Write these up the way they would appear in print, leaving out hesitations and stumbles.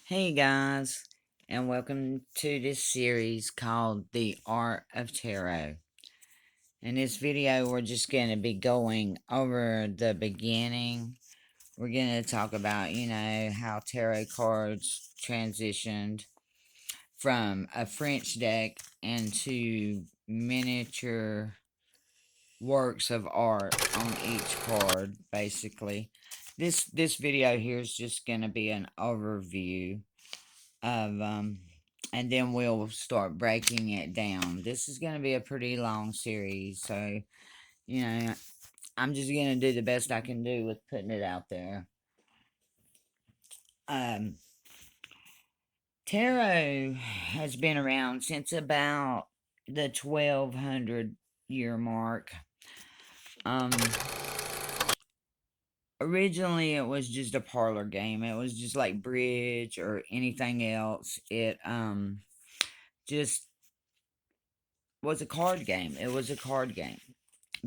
Hey guys, and welcome to this series called The Art of Tarot. In this video, we're just going to be going over the beginning. We're going to talk about, how tarot cards transitioned from a French deck into miniature works of art on each card, basically. This video here is just going to be an overview of and then we'll start breaking it down. This is going to be a pretty long series, so you know I'm just going to do the best I can do with putting it out there. um Tarot has been around since about the 1200 year mark. um Originally it was just a parlor game. It was just like bridge or anything else. It just was a card game. It was a card game,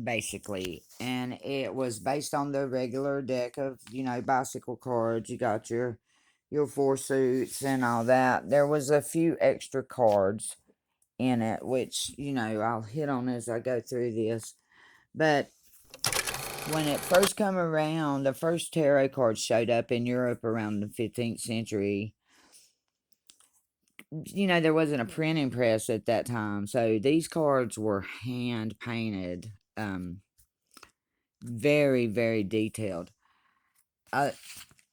basically. And it was based on the regular deck of, bicycle cards. You got your four suits and all that. There was a few extra cards in it, which, I'll hit on as I go through this. But when it first come around, the first tarot cards showed up in Europe around the 15th century. There wasn't a printing press at that time, so these cards were hand painted, very, very detailed. Uh,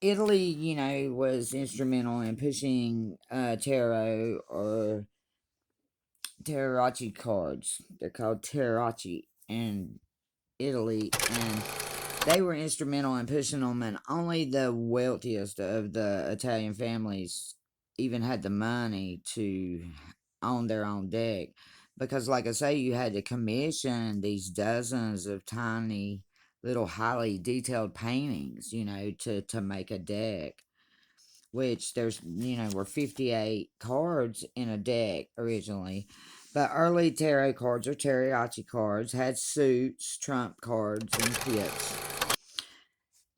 Italy, was instrumental in pushing tarot or tarocchi cards. They're called tarocchi in Italy, and they were instrumental in pushing them, and only the wealthiest of the Italian families even had the money to own their own deck. Because, like I say, you had to commission these dozens of tiny little highly detailed paintings, to make a deck. Which there's, were 58 cards in a deck originally. But early tarot cards or tarocchi cards had suits, trump cards, and pips.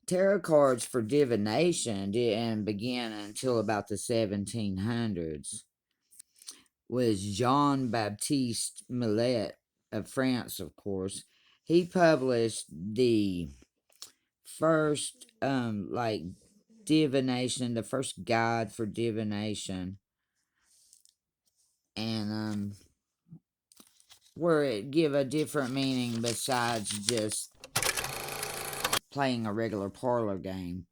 Tarot cards for divination didn't begin until about the 1700s. Was Jean Baptiste Millet of France, of course. He published the first, divination, the first guide for divination, and where it give a different meaning besides just playing a regular parlor game.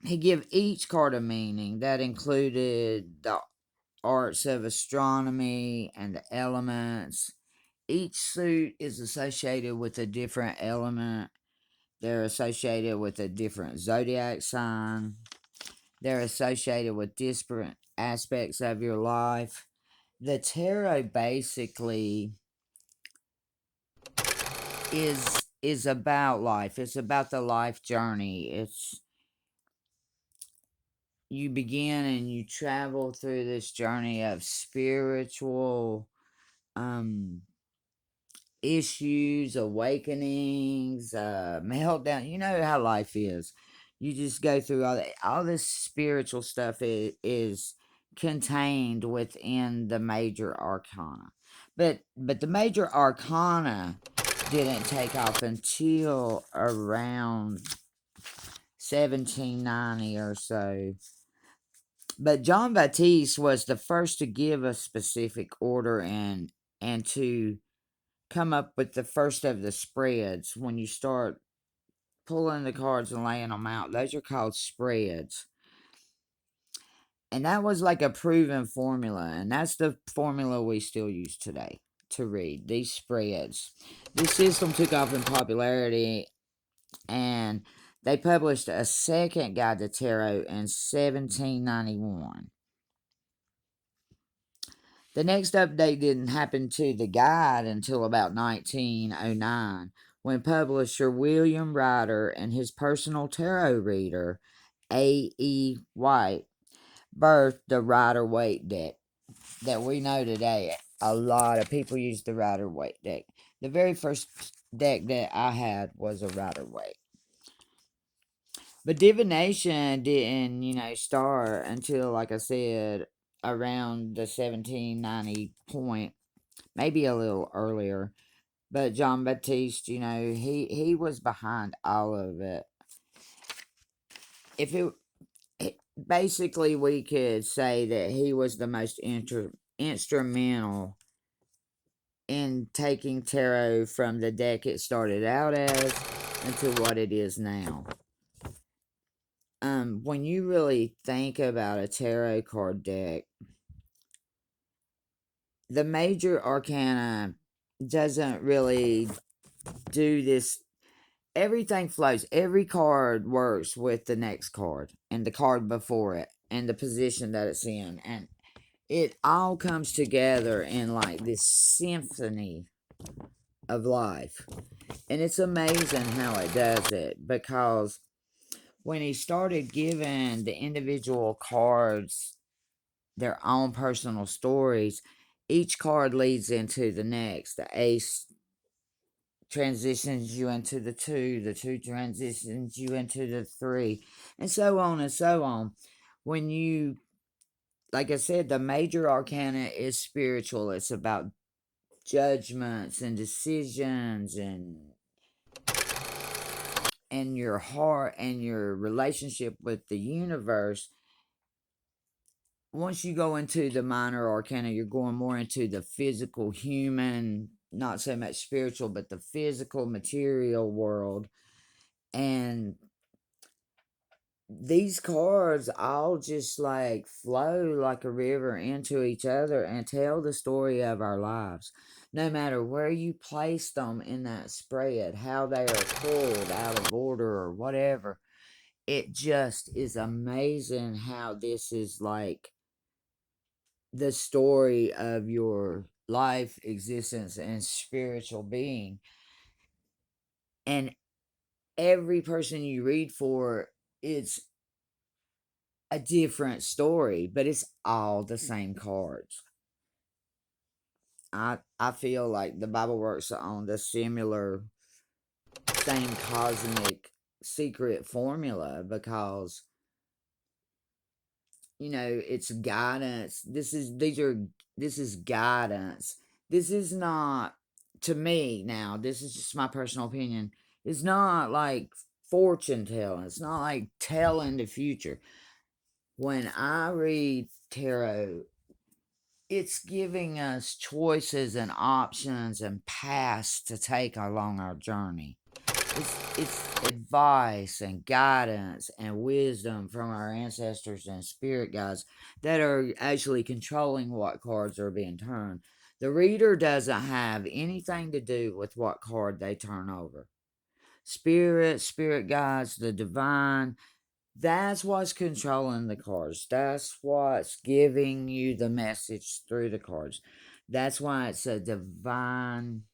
He give each card a meaning that included the arts of astronomy and the elements. Each suit is associated with a different element. They're associated with a different zodiac sign. They're associated with disparate aspects of your life. The tarot basically is about life. It's about the life journey. It's you begin and you travel through this journey of spiritual issues, awakenings, meltdown. You know how life is. You just go through all this spiritual stuff is contained within the major arcana. But the major arcana didn't take off until around 1790 or so. But John Baptiste was the first to give a specific order and to come up with the first of the spreads. When you start pulling the cards and laying them out, those are called spreads. And that was like a proven formula, and that's the formula we still use today to read these spreads. This system took off in popularity, and they published a second guide to tarot in 1791. The next update didn't happen to the guide until about 1909, when publisher William Ryder and his personal tarot reader, A.E. White, birthed the Rider-Waite deck that we know today. A lot of people use the Rider-Waite deck. The very first deck that I had was a Rider-Waite. But divination didn't, start until, like I said, around the 1790 point, maybe a little earlier. But John Baptiste, he was behind all of it. If basically, we could say that he was the most instrumental in taking tarot from the deck it started out as into what it is now. When you really think about a tarot card deck, the major arcana doesn't really do this. Everything flows. Every card works with the next card and the card before it and the position that it's in. And it all comes together in like this symphony of life. And it's amazing how it does it, because when he started giving the individual cards their own personal stories, each card leads into the next. The ace transitions you into the two transitions you into the three, and so on and so on. When you, like I said, the major arcana is spiritual. It's about judgments and decisions and your heart and your relationship with the universe. Once you go into the minor arcana, you're going more into the physical, human, not so much spiritual, but the physical, material world. And these cards all just like flow like a river into each other and tell the story of our lives. No matter where you place them in that spread, how they are pulled out of order or whatever, it just is amazing how this is like the story of your life, existence, and spiritual being. And every person you read for, it's a different story, but it's all the same cards. I feel like the Bible works on the similar, same cosmic secret formula, because it's guidance. This is guidance. This is not, to me now, this is just my personal opinion, it's not like fortune telling. It's not like telling the future. When I read tarot, it's giving us choices and options and paths to take along our journey. It's advice and guidance and wisdom from our ancestors and spirit guides that are actually controlling what cards are being turned. The reader doesn't have anything to do with what card they turn over. Spirit guides, the divine, that's what's controlling the cards. That's what's giving you the message through the cards. That's why it's a divine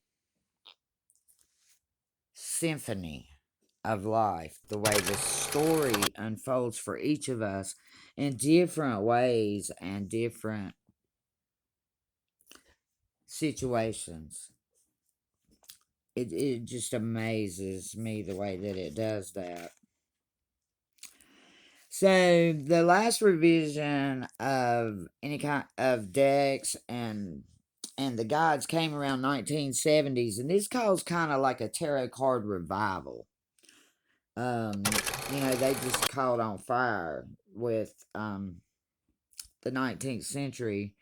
symphony of life, the way the story unfolds for each of us in different ways and different situations. It just amazes me the way that it does that. So the last revision of any kind of decks and the guides came around 1970s, and this caused kind of like a tarot card revival. um they just caught on fire with the 19th century.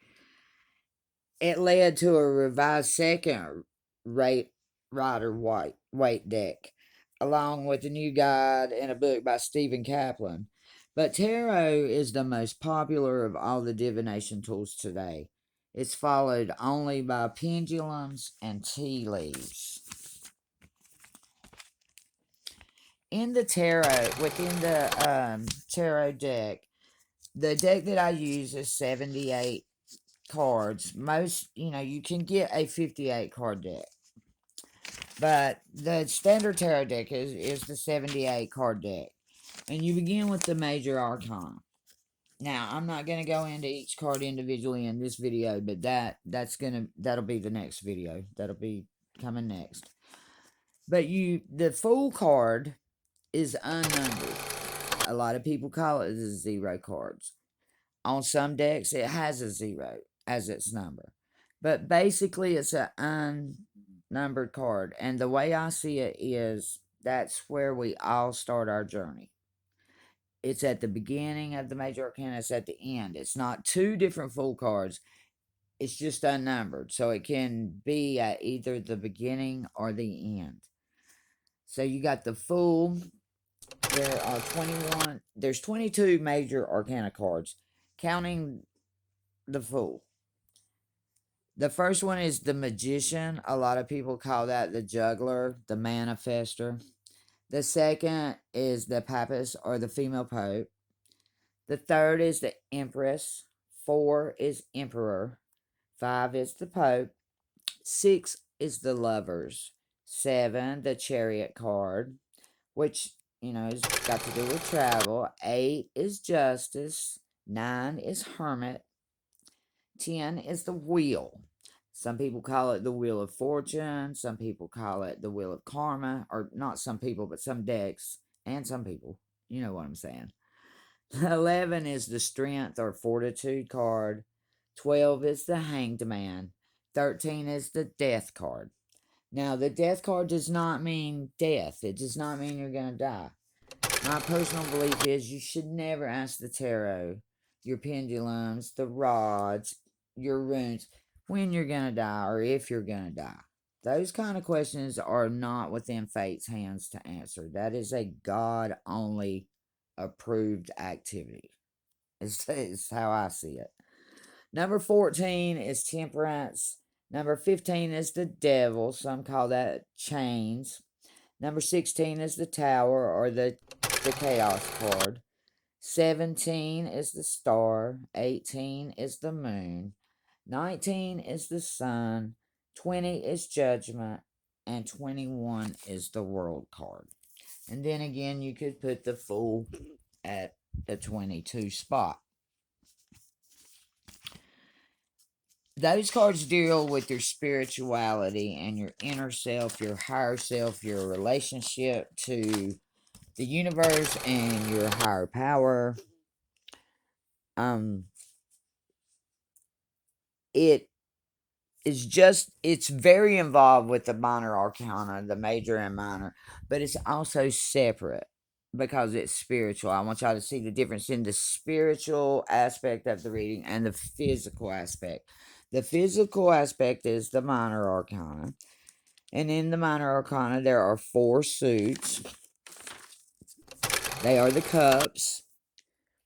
It led to a revised second rate rider white weight deck, along with a new guide and a book by Stephen Kaplan. But tarot is the most popular of all the divination tools today. It's followed only by pendulums and tea leaves. In the tarot, within the tarot deck, the deck that I use is 78 cards. Most, you can get a 58 card deck. But the standard tarot deck is the 78 card deck. And you begin with the major arcana. Now, I'm not going to go into each card individually in this video, but that'll be the next video. That'll be coming next. But the full card is unnumbered. A lot of people call it the 0 cards. On some decks, it has a 0 as its number. But basically, it's an unnumbered card. And the way I see it is that's where we all start our journey. It's at the beginning of the major arcana, it's at the end. It's not two different full cards, it's just unnumbered. So it can be at either the beginning or the end. So you got the Fool. There are 21, there's 22 major arcana cards, counting the Fool. The first one is the Magician. A lot of people call that the Juggler, the Manifester. The second is the Papist, or the Female Pope. The third is the Empress. 4 is Emperor. 5 is the Pope. 6 is the Lovers. 7, the Chariot card, which, has got to do with travel. 8 is Justice. 9 is Hermit. 10 is the Wheel. Some people call it the Wheel of Fortune. Some people call it the Wheel of Karma. Or not some people, but some decks. And some people. You know what I'm saying. 11 is the Strength or Fortitude card. 12 is the Hanged Man. 13 is the Death card. Now, the Death card does not mean death. It does not mean you're going to die. My personal belief is you should never ask the tarot, your pendulums, the rods, your runes, when you're going to die or if you're going to die. Those kind of questions are not within fate's hands to answer. That is a God-only approved activity. It's how I see it. Number 14 is Temperance. Number 15 is the Devil. Some call that Chains. Number 16 is the Tower, or the Chaos card. 17 is the Star. 18 is the Moon. 19 is the Sun. 20 is Judgment. And 21 is the World card. And then again, you could put the Fool at the 22 spot. Those cards deal with your spirituality and your inner self, your higher self, your relationship to the universe and your higher power. It is just, it's very involved with the minor arcana, the major and minor, but it's also separate because it's spiritual. I want y'all to see the difference in the spiritual aspect of the reading and the physical aspect. The physical aspect is the minor arcana. And in the minor arcana, there are 4 suits. They are the cups,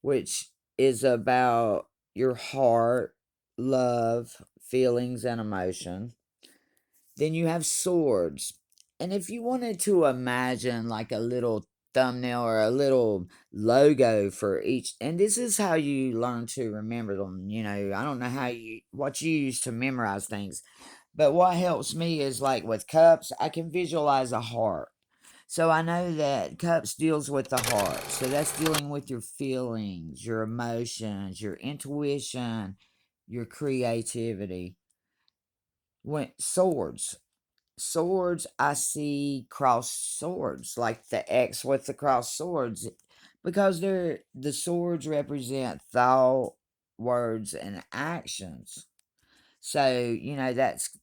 which is about your heart, love, feelings, and emotion. Then you have swords. And if you wanted to imagine like a little thumbnail or a little logo for each, and this is how you learn to remember them. I don't know what you use to memorize things, but what helps me is like with cups, I can visualize a heart. So I know that cups deals with the heart. So that's dealing with your feelings, your emotions, your intuition, your creativity. When swords, I see crossed swords, like the X with the crossed swords, because the swords represent thought, words, and actions. So that's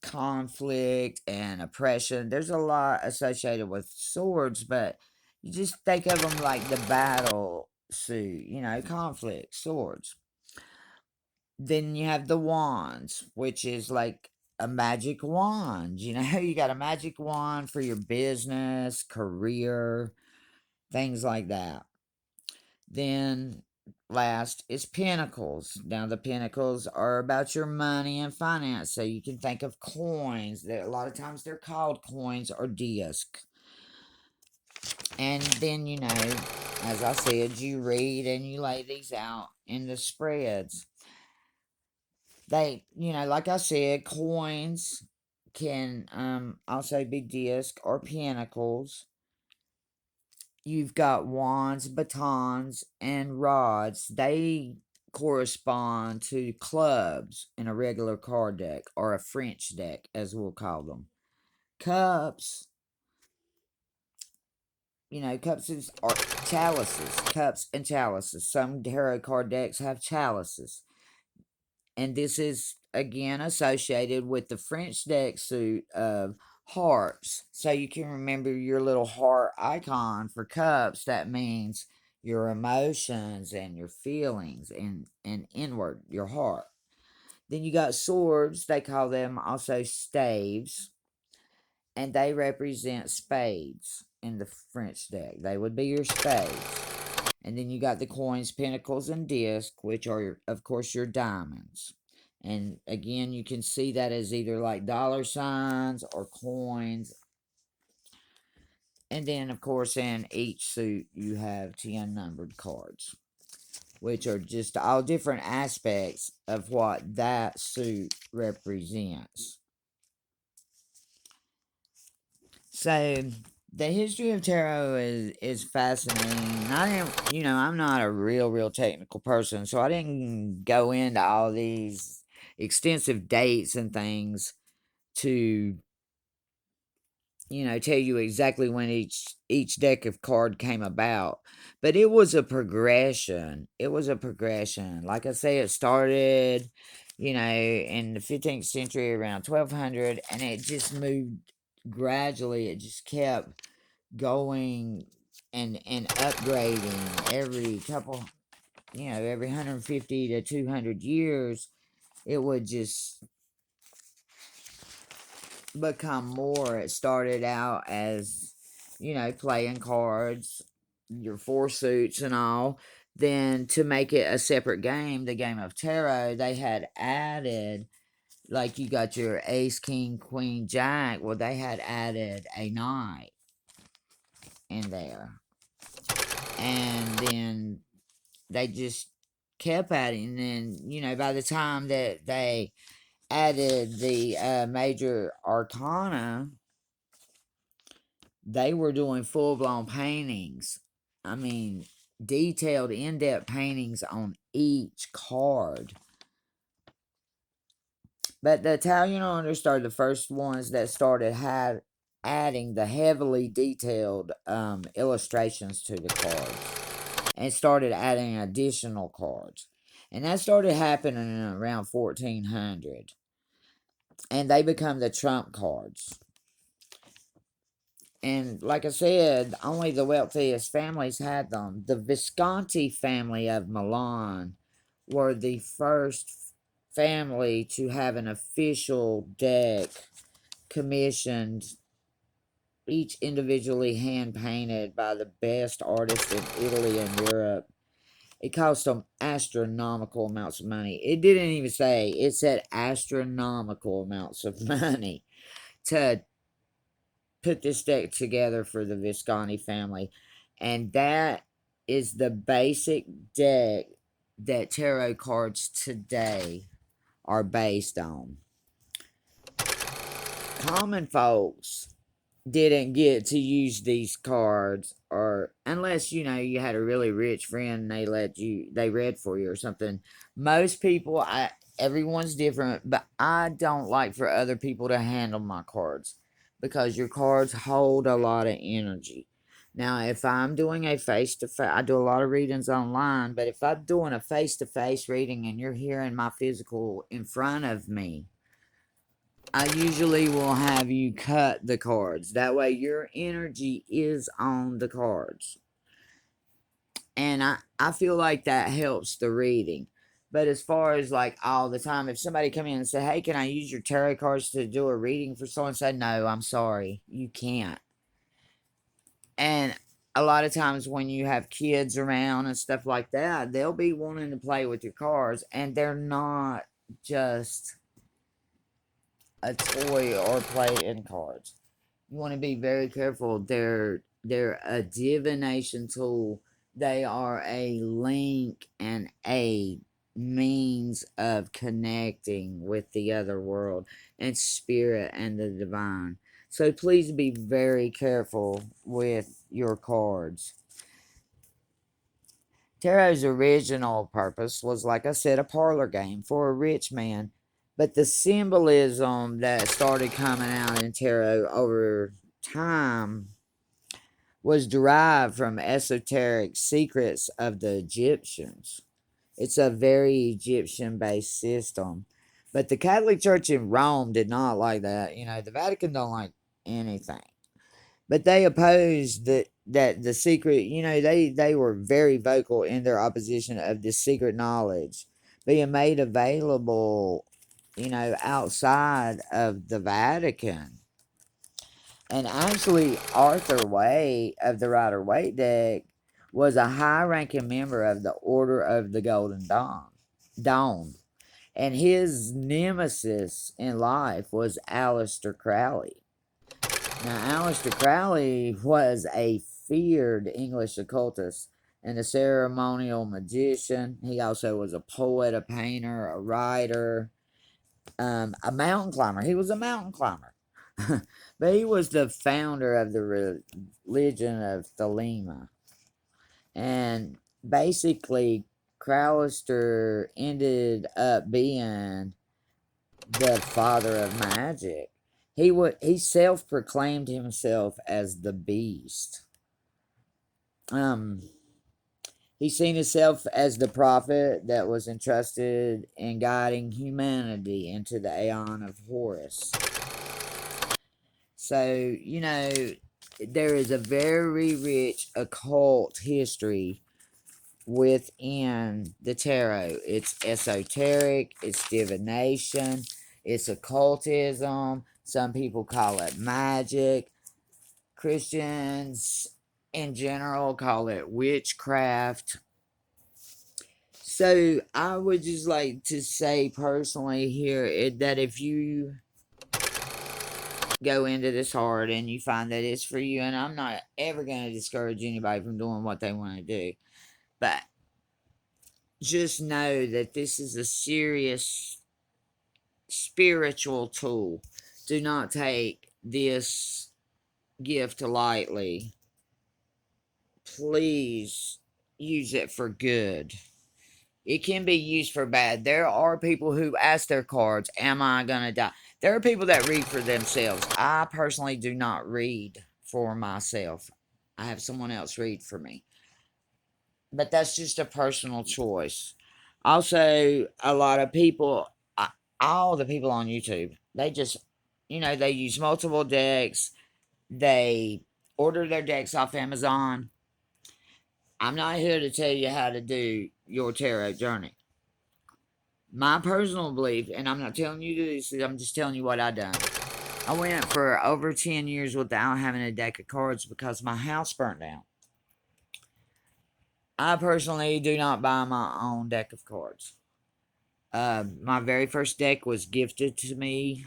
conflict and oppression. There's a lot associated with swords, but you just think of them like the battle suit, conflict, swords. Then you have the wands, which is like a magic wand. You got a magic wand for your business, career, things like that. Then last is Pinnacles. Now the Pinnacles are about your money and finance. So you can think of coins. A lot of times they're called coins or disc. And then, as I said, you read and you lay these out in the spreads. They, like I said, coins can also be disc or pinnacles. You've got wands, batons, and rods. They correspond to clubs in a regular card deck, or a French deck, as we'll call them. Cups, cups are chalices. Cups and chalices. Some tarot card decks have chalices. And this is, again, associated with the French deck suit of hearts. So you can remember your little heart icon for cups. That means your emotions and your feelings and inward, your heart. Then you got swords. They call them also staves. And they represent spades in the French deck. They would be your spades. And then you got the coins, pinnacles, and disc, which are, of course, your diamonds. And again, you can see that as either like dollar signs or coins. And then, of course, in each suit, you have 10 numbered cards, which are just all different aspects of what that suit represents. So, the history of tarot is fascinating. I'm not a real technical person, so I didn't go into all these extensive dates and things to tell you exactly when each deck of card came about. But it was a progression. It was a progression. Like I say, it started, in the 15th century around 1200, and it just moved gradually. It just kept going and upgrading every couple, every 150 to 200 years. It would just become more. It started out as, playing cards, your four suits and all. Then to make it a separate game, the game of tarot, they had added, like, you got your ace, king, queen, jack. Well, they had added a knight in there. And then they just kept adding. And then, by the time that they added the major arcana, they were doing full-blown paintings. I mean, detailed, in-depth paintings on each card. But the Italian owners started the first ones that started adding the heavily detailed illustrations to the cards, and started adding additional cards. And that started happening around 1400. And they become the trump cards. And like I said, only the wealthiest families had them. The Visconti family of Milan were the first family to have an official deck commissioned, each individually hand painted by the best artists in Italy and Europe. It cost them astronomical amounts of money. It didn't even say, it said astronomical amounts of money to put this deck together for the Visconti family. And that is the basic deck that tarot cards today are based on. Common folks didn't get to use these cards, or unless you had a really rich friend and they read for you or something. Most people, everyone's different, but I don't like for other people to handle my cards, because your cards hold a lot of energy. Now, if I'm doing a face-to-face, I do a lot of readings online, but if I'm doing a face-to-face reading and you're hearing my physical in front of me, I usually will have you cut the cards. That way your energy is on the cards. And I feel like that helps the reading. But as far as like all the time, if somebody come in and say, hey, can I use your tarot cards to do a reading for someone? Say, no, I'm sorry. You can't. And a lot of times when you have kids around and stuff like that, they'll be wanting to play with your cards. And they're not just a toy or play in cards. You want to be very careful. They're a divination tool. They are a link and a means of connecting with the other world and spirit and the divine. So please be very careful with your cards. Tarot's original purpose was, like I said, a parlor game for a rich man. But the symbolism that started coming out in tarot over time was derived from esoteric secrets of the Egyptians. It's a very Egyptian based system. But the Catholic Church in Rome did not like that. The Vatican don't like anything. But they opposed that the secret, they were very vocal in their opposition of this secret knowledge being made available, outside of the Vatican. And actually, Arthur Waite of the Rider Waite deck was a high ranking member of the Order of the Golden Dawn. And his nemesis in life was Aleister Crowley. Now, Aleister Crowley was a feared English occultist and a ceremonial magician. He also was a poet, a painter, a writer, a mountain climber. He was a mountain climber. But he was the founder of the religion of Thelema. And basically, Crowley ended up being the father of magic. He self-proclaimed himself as the beast. He seen himself as the prophet that was entrusted in guiding humanity into the Aeon of Horus. So, there is a very rich occult history within the tarot. It's esoteric, it's divination, it's occultism. Some people call it magic. Christians in general call it witchcraft. So I would just like to say personally here that if you go into this hard and you find that it's for you, and I'm not ever going to discourage anybody from doing what they want to do, but just know that this is a serious spiritual tool. Do not take this gift lightly. Please use it for good. It can be used for bad. There are people who ask their cards, am I going to die? There are people that read for themselves. I personally do not read for myself. I have someone else read for me. But that's just a personal choice. Also, a lot of people, all the people on YouTube, they just, they use multiple decks. They order their decks off Amazon. I'm not here to tell you how to do your tarot journey. My personal belief, and I'm not telling you this, I'm just telling you what I done. I went for over 10 years without having a deck of cards because my house burnt down. I personally do not buy my own deck of cards. My very first deck was gifted to me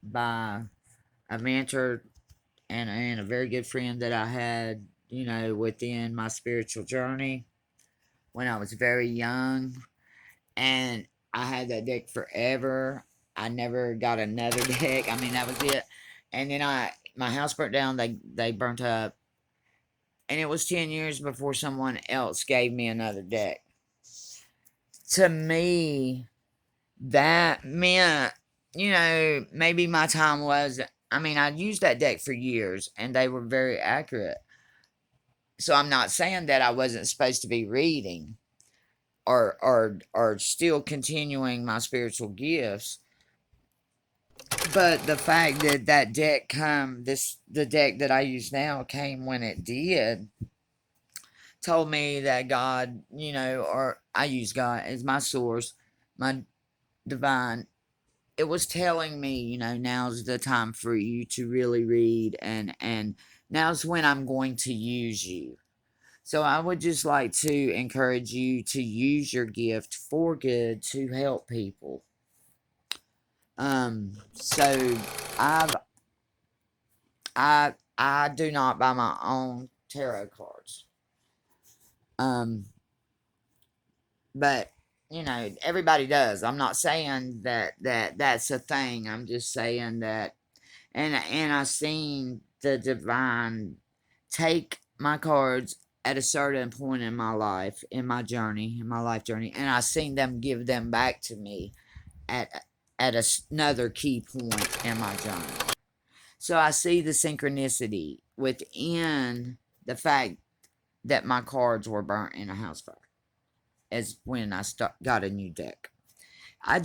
by a mentor and a very good friend that I had, within my spiritual journey when I was very young. And I had that deck forever. I never got another deck. I mean, that was it. And then my house burnt down. They burnt up. And it was 10 years before someone else gave me another deck. To me, that meant, maybe my time was, I'd used that deck for years, and they were very accurate. So I'm not saying that I wasn't supposed to be reading or still continuing my spiritual gifts. But the fact that that deck the deck that I use now came when it did, told me that God, or I use God as my source, my divine. It was telling me, now's the time for you to really read, and now's when I'm going to use you. So I would just like to encourage you to use your gift for good to help people. So I do not buy my own tarot cards. But everybody does. I'm not saying that's a thing. I'm just saying that, and I seen the divine take my cards at a certain point in my life, in my life journey, and I seen them give them back to me at another key point in my journey. So I see the synchronicity within the fact that my cards were burnt in a house fire as when I got a new deck. I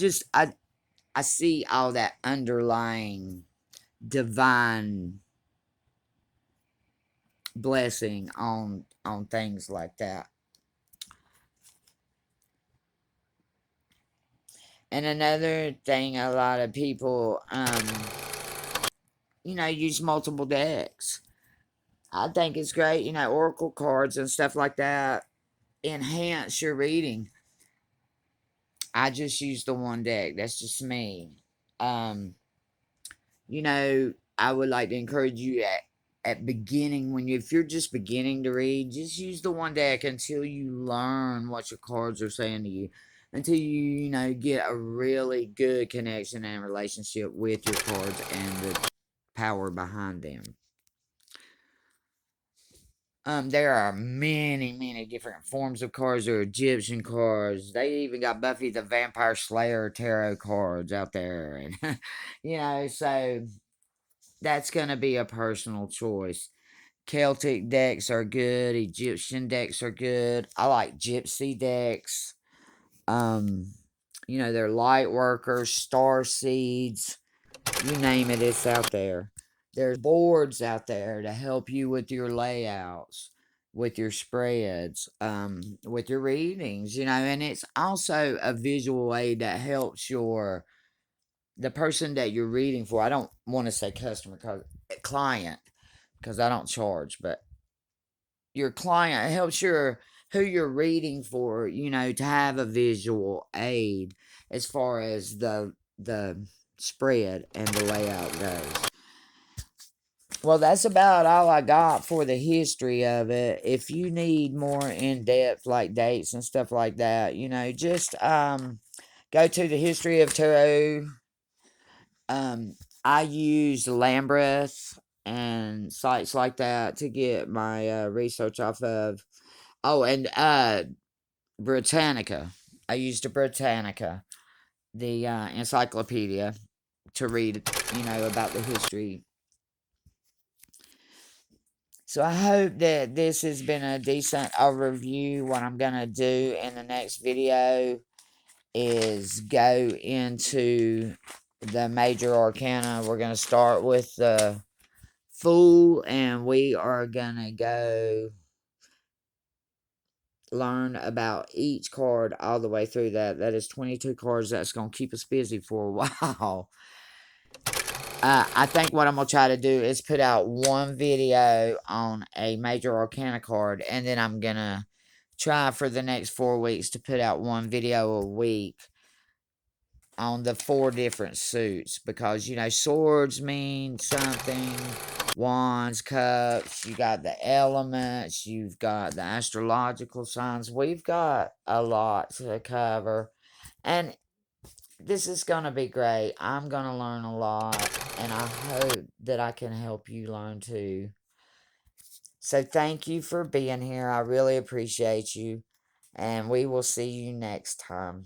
see all that underlying divine blessing on things like that. And another thing, a lot of people use multiple decks. I think it's great, oracle cards and stuff like that enhance your reading. I just use the one deck. That's just me. I would like to encourage you at beginning, if you're just beginning to read, just use the one deck until you learn what your cards are saying to you, until you get a really good connection and relationship with your cards and the power behind them. There are many, many different forms of cards. There are Egyptian cards. They even got Buffy the Vampire Slayer tarot cards out there, and so that's gonna be a personal choice. Celtic decks are good. Egyptian decks are good. I like gypsy decks. They're light workers, star seeds. You name it, it's out there. There's boards out there to help you with your layouts, with your spreads, with your readings, and it's also a visual aid that helps the person that you're reading for. I don't want to say customer, cause client, because I don't charge, but your client helps who you're reading for, to have a visual aid as far as the spread and the layout goes. Well, that's about all I got for the history of it. If you need more in-depth, like dates and stuff like that, just go to the history of tarot. I use Lambeth and sites like that to get my research off of. Oh, and Britannica. I used a Britannica, the encyclopedia, to read, about the history. So I hope that this has been a decent overview. What I'm going to do in the next video is go into the major arcana. We're going to start with the Fool, and we are going to go learn about each card all the way through that. That is 22 cards. That's going to keep us busy for a while. I think what I'm going to try to do is put out one video on a major arcana card, and then I'm going to try for the next 4 weeks to put out one video a week on the 4 different suits, because swords mean something, wands, cups, you got the elements, you've got the astrological signs. We've got a lot to cover, and this is gonna be great. I'm gonna learn a lot, and I hope that I can help you learn too. So thank you for being here. I really appreciate you, and we will see you next time.